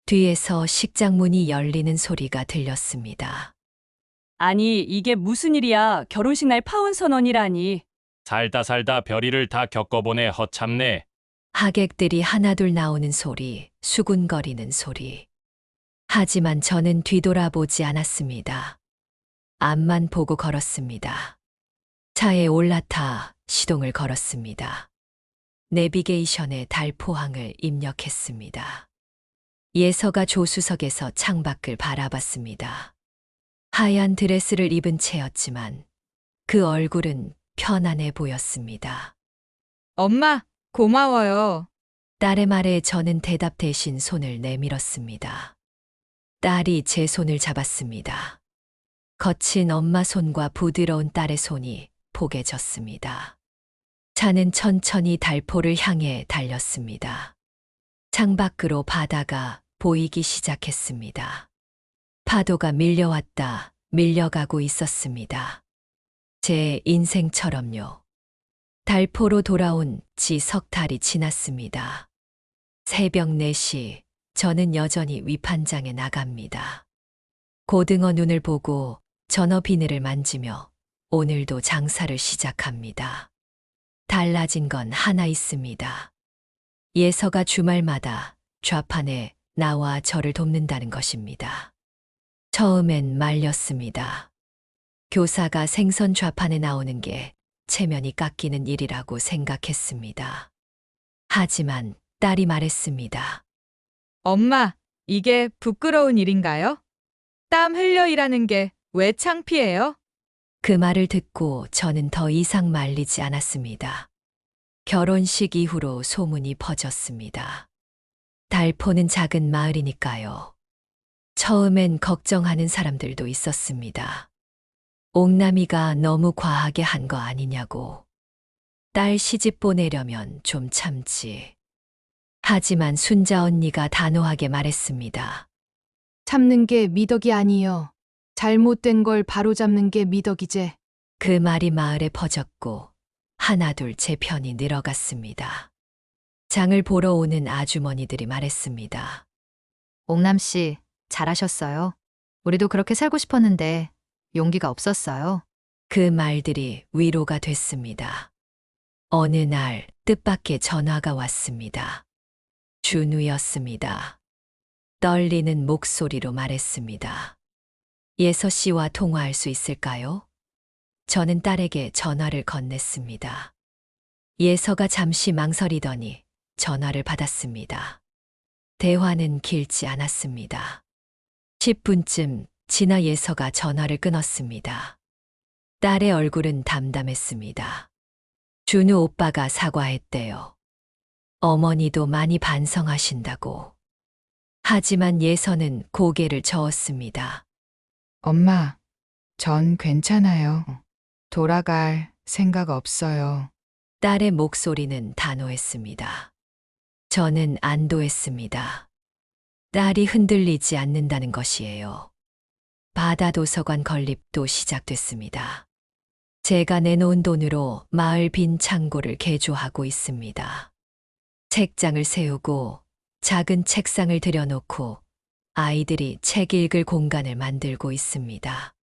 뒤에서 식장 문이 열리는 소리가 들렸습니다. 아니, 이게 무슨 일이야? 결혼식 날 파혼 선언이라니. 살다 별일을 다 겪어보네 허참네. 하객들이 하나둘 나오는 소리, 수군거리는 소리. 하지만 저는 뒤돌아보지 않았습니다. 앞만 보고 걸었습니다. 차에 올라타 시동을 걸었습니다. 내비게이션에 달포항을 입력했습니다. 예서가 조수석에서 창밖을 바라봤습니다. 하얀 드레스를 입은 채였지만 그 얼굴은 편안해 보였습니다. 엄마, 고마워요. 딸의 말에 저는 대답 대신 손을 내밀었습니다. 딸이 제 손을 잡았습니다. 거친 엄마 손과 부드러운 딸의 손이 포개졌습니다. 차는 천천히 달포를 향해 달렸습니다. 창밖으로 바다가 보이기 시작했습니다. 파도가 밀려왔다, 밀려가고 있었습니다. 제 인생처럼요. 달포로 돌아온 지 석 달이 지났습니다. 새벽 4시, 저는 여전히 위판장에 나갑니다. 고등어 눈을 보고 전어 비늘을 만지며 오늘도 장사를 시작합니다. 달라진 건 하나 있습니다. 예서가 주말마다 좌판에 나와 저를 돕는다는 것입니다. 처음엔 말렸습니다. 교사가 생선 좌판에 나오는 게 체면이 깎이는 일이라고 생각했습니다. 하지만 딸이 말했습니다. 엄마, 이게 부끄러운 일인가요? 땀 흘려 일하는 게 왜 창피해요? 그 말을 듣고 저는 더 이상 말리지 않았습니다. 결혼식 이후로 소문이 퍼졌습니다. 달포는 작은 마을이니까요. 처음엔 걱정하는 사람들도 있었습니다. 옥남이가 너무 과하게 한 거 아니냐고. 딸 시집 보내려면 좀 참지. 하지만 순자 언니가 단호하게 말했습니다. 참는 게 미덕이 아니요. 잘못된 걸 바로잡는 게 미덕이제. 그 말이 마을에 퍼졌고 하나둘 제 편이 늘어갔습니다. 장을 보러 오는 아주머니들이 말했습니다. 옥남 씨, 잘하셨어요. 우리도 그렇게 살고 싶었는데 용기가 없었어요. 그 말들이 위로가 됐습니다. 어느 날 뜻밖의 전화가 왔습니다. 준우였습니다. 떨리는 목소리로 말했습니다. 예서 씨와 통화할 수 있을까요? 저는 딸에게 전화를 건넸습니다. 예서가 잠시 망설이더니 전화를 받았습니다. 대화는 길지 않았습니다. 10분쯤 지나 예서가 전화를 끊었습니다. 딸의 얼굴은 담담했습니다. 준우 오빠가 사과했대요. 어머니도 많이 반성하신다고. 하지만 예서는 고개를 저었습니다. 엄마, 전 괜찮아요. 돌아갈 생각 없어요. 딸의 목소리는 단호했습니다. 저는 안도했습니다. 딸이 흔들리지 않는다는 것이에요. 바다도서관 건립도 시작됐습니다. 제가 내놓은 돈으로 마을 빈 창고를 개조하고 있습니다. 책장을 세우고 작은 책상을 들여놓고 아이들이 책 읽을 공간을 만들고 있습니다.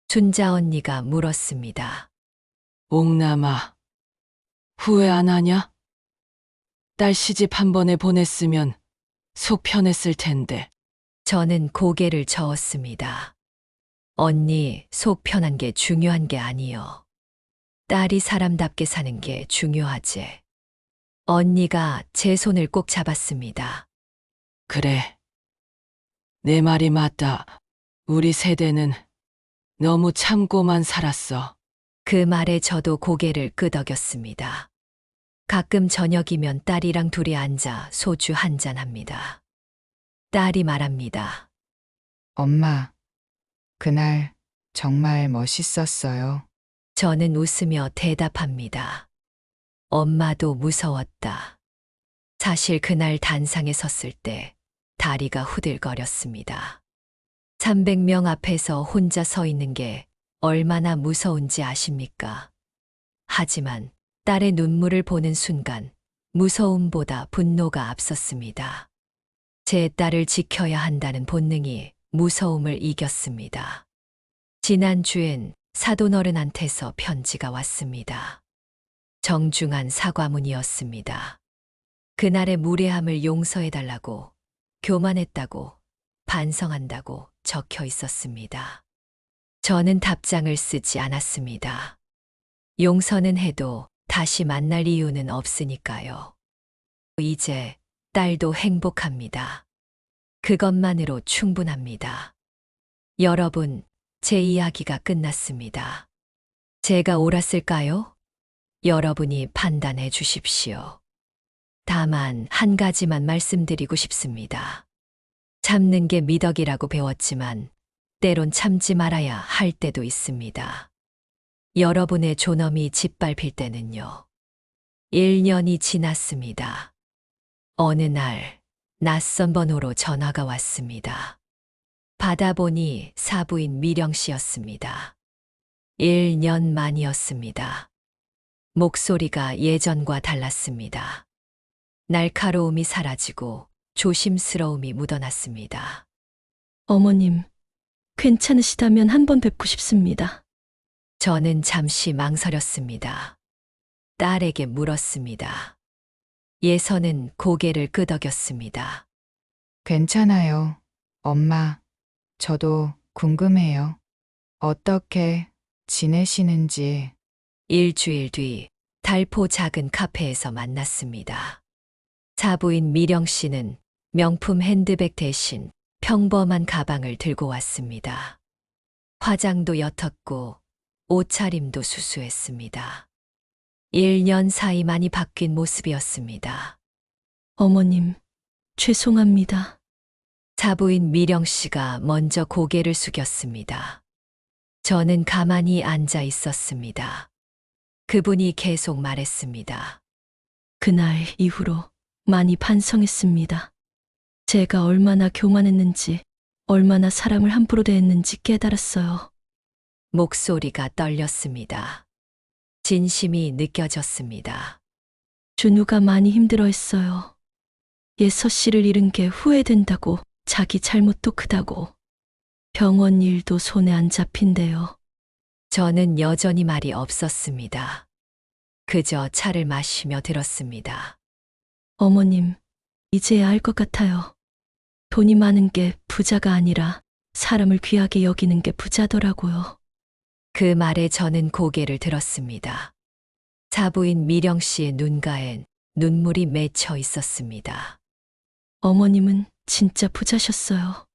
순자 언니가 물었습니다. 옥남아, 후회 안 하냐? 딸 시집 한 번에 보냈으면 속 편했을 텐데. 저는 고개를 저었습니다. 언니, 속 편한 게 중요한 게 아니요. 딸이 사람답게 사는 게 중요하지. 언니가 제 손을 꼭 잡았습니다. 그래. 내 말이 맞다. 우리 세대는 너무 참고만 살았어. 그 말에 저도 고개를 끄덕였습니다. 가끔 저녁이면 딸이랑 둘이 앉아 소주 한잔 합니다. 딸이 말합니다. 엄마, 그날 정말 멋있었어요. 저는 웃으며 대답합니다. 엄마도 무서웠다. 사실 그날 단상에 섰을 때 다리가 후들거렸습니다. 300명 앞에서 혼자 서 있는 게 얼마나 무서운지 아십니까? 하지만 딸의 눈물을 보는 순간 무서움보다 분노가 앞섰습니다. 제 딸을 지켜야 한다는 본능이 무서움을 이겼습니다. 지난주엔 사돈어른한테서 편지가 왔습니다. 정중한 사과문이었습니다. 그날의 무례함을 용서해달라고, 교만했다고, 반성한다고 적혀 있었습니다. 저는 답장을 쓰지 않았습니다. 용서는 해도 다시 만날 이유는 없으니까요. 이제 딸도 행복합니다. 그것만으로 충분합니다. 여러분, 제 이야기가 끝났습니다. 제가 옳았을까요? 여러분이 판단해 주십시오. 다만 한 가지만 말씀드리고 싶습니다. 참는 게 미덕이라고 배웠지만 때론 참지 말아야 할 때도 있습니다. 여러분의 존엄이 짓밟힐 때는요. 1년이 지났습니다. 어느 날 낯선 번호로 전화가 왔습니다. 받아보니 사부인 미령 씨였습니다. 1년 만이었습니다. 목소리가 예전과 달랐습니다. 날카로움이 사라지고 조심스러움이 묻어났습니다. 어머님, 괜찮으시다면 한번 뵙고 싶습니다. 저는 잠시 망설였습니다. 딸에게 물었습니다. 예서는 고개를 끄덕였습니다. 괜찮아요. 엄마, 저도 궁금해요. 어떻게 지내시는지. 일주일 뒤 달포 작은 카페에서 만났습니다. 사부인 미령 씨는 명품 핸드백 대신 평범한 가방을 들고 왔습니다. 화장도 옅었고 옷차림도 수수했습니다. 1년 사이 많이 바뀐 모습이었습니다. 어머님, 죄송합니다. 사부인 미령 씨가 먼저 고개를 숙였습니다. 저는 가만히 앉아 있었습니다. 그분이 계속 말했습니다. 그날 이후로 많이 반성했습니다. 제가 얼마나 교만했는지, 얼마나 사람을 함부로 대했는지 깨달았어요. 목소리가 떨렸습니다. 진심이 느껴졌습니다. 준우가 많이 힘들어했어요. 예서 씨를 잃은 게 후회된다고, 자기 잘못도 크다고. 병원 일도 손에 안 잡힌대요. 저는 여전히 말이 없었습니다. 그저 차를 마시며 들었습니다. 어머님, 이제야 알 것 같아요. 돈이 많은 게 부자가 아니라 사람을 귀하게 여기는 게 부자더라고요. 그 말에 저는 고개를 들었습니다. 사부인 미령 씨의 눈가엔 눈물이 맺혀 있었습니다. 어머님은 진짜 부자셨어요.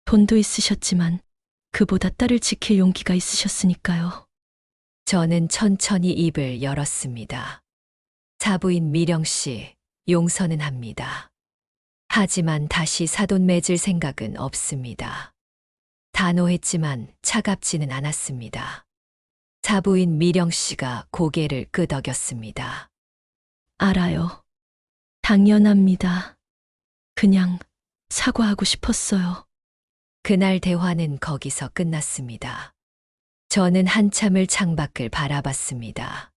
돈도 있으셨지만 그보다 딸을 지킬 용기가 있으셨으니까요. 저는 천천히 입을 열었습니다. 사부인 미령 씨, 용서는 합니다. 하지만 다시 사돈 맺을 생각은 없습니다. 단호했지만 차갑지는 않았습니다. 사부인 미령 씨가 고개를 끄덕였습니다. 알아요. 당연합니다. 그냥 사과하고 싶었어요. 그날 대화는 거기서 끝났습니다. 저는 한참을 창밖을 바라봤습니다.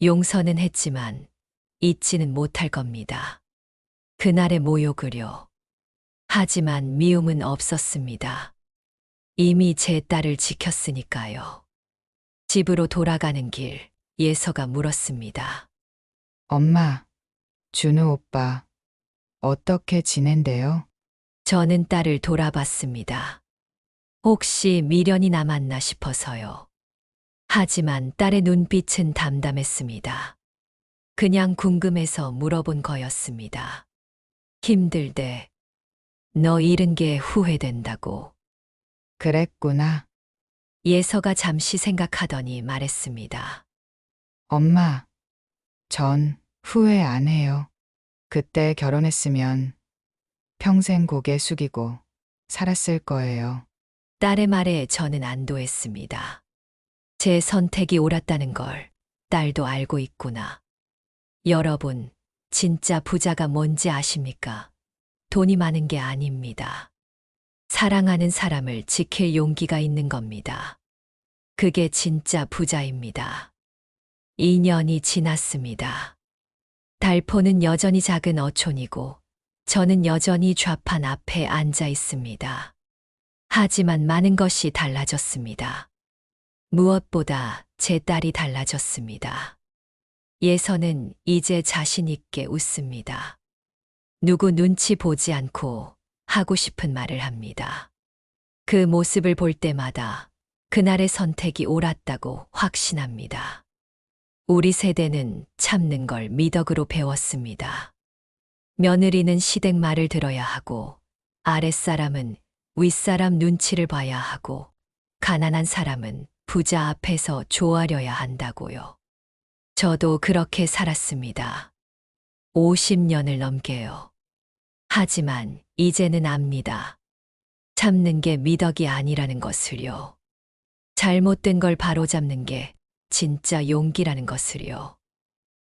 용서는 했지만 잊지는 못할 겁니다. 그날의 모욕을요. 하지만 미움은 없었습니다. 이미 제 딸을 지켰으니까요. 집으로 돌아가는 길, 예서가 물었습니다. 엄마, 준우 오빠, 어떻게 지낸대요? 저는 딸을 돌아봤습니다. 혹시 미련이 남았나 싶어서요. 하지만 딸의 눈빛은 담담했습니다. 그냥 궁금해서 물어본 거였습니다. 힘들대. 너 잃은 게 후회된다고. 그랬구나. 예서가 잠시 생각하더니 말했습니다. 엄마, 전 후회 안 해요. 그때 결혼했으면 평생 고개 숙이고 살았을 거예요. 딸의 말에 저는 안도했습니다. 제 선택이 옳았다는 걸 딸도 알고 있구나. 여러분, 진짜 부자가 뭔지 아십니까? 돈이 많은 게 아닙니다. 사랑하는 사람을 지킬 용기가 있는 겁니다. 그게 진짜 부자입니다. 2년이 지났습니다. 달포는 여전히 작은 어촌이고 저는 여전히 좌판 앞에 앉아 있습니다. 하지만 많은 것이 달라졌습니다. 무엇보다 제 딸이 달라졌습니다. 예서는 이제 자신 있게 웃습니다. 누구 눈치 보지 않고 하고 싶은 말을 합니다. 그 모습을 볼 때마다 그날의 선택이 옳았다고 확신합니다. 우리 세대는 참는 걸 미덕으로 배웠습니다. 며느리는 시댁 말을 들어야 하고, 아랫사람은 윗사람 눈치를 봐야 하고, 가난한 사람은 부자 앞에서 조아려야 한다고요. 저도 그렇게 살았습니다. 50년을 넘게요. 하지만 이제는 압니다. 참는 게 미덕이 아니라는 것을요. 잘못된 걸 바로잡는 게 진짜 용기라는 것을요.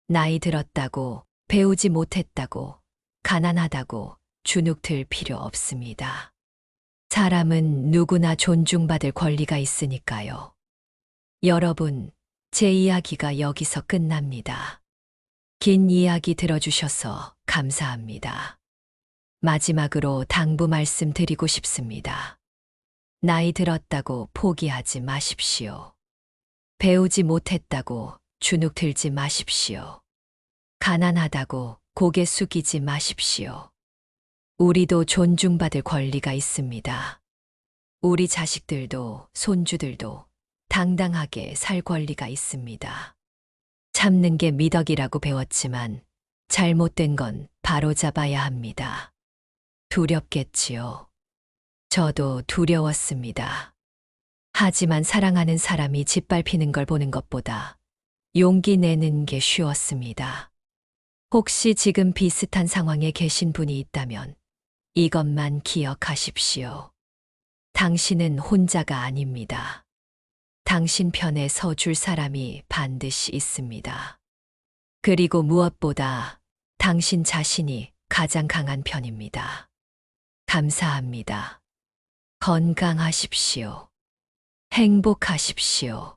나이 들었다고, 배우지 못했다고, 가난하다고 주눅들 필요 없습니다. 사람은 누구나 존중받을 권리가 있으니까요. 여러분, 제 이야기가 여기서 끝납니다. 긴 이야기 들어주셔서 감사합니다. 마지막으로 당부 말씀드리고 싶습니다. 나이 들었다고 포기하지 마십시오. 배우지 못했다고 주눅 들지 마십시오. 가난하다고 고개 숙이지 마십시오. 우리도 존중받을 권리가 있습니다. 우리 자식들도 손주들도 당당하게 살 권리가 있습니다. 참는 게 미덕이라고 배웠지만 잘못된 건 바로잡아야 합니다. 두렵겠지요. 저도 두려웠습니다. 하지만 사랑하는 사람이 짓밟히는 걸 보는 것보다 용기 내는 게 쉬웠습니다. 혹시 지금 비슷한 상황에 계신 분이 있다면 이것만 기억하십시오. 당신은 혼자가 아닙니다. 당신 편에 서줄 사람이 반드시 있습니다. 그리고 무엇보다 당신 자신이 가장 강한 편입니다. 감사합니다. 건강하십시오. 행복하십시오.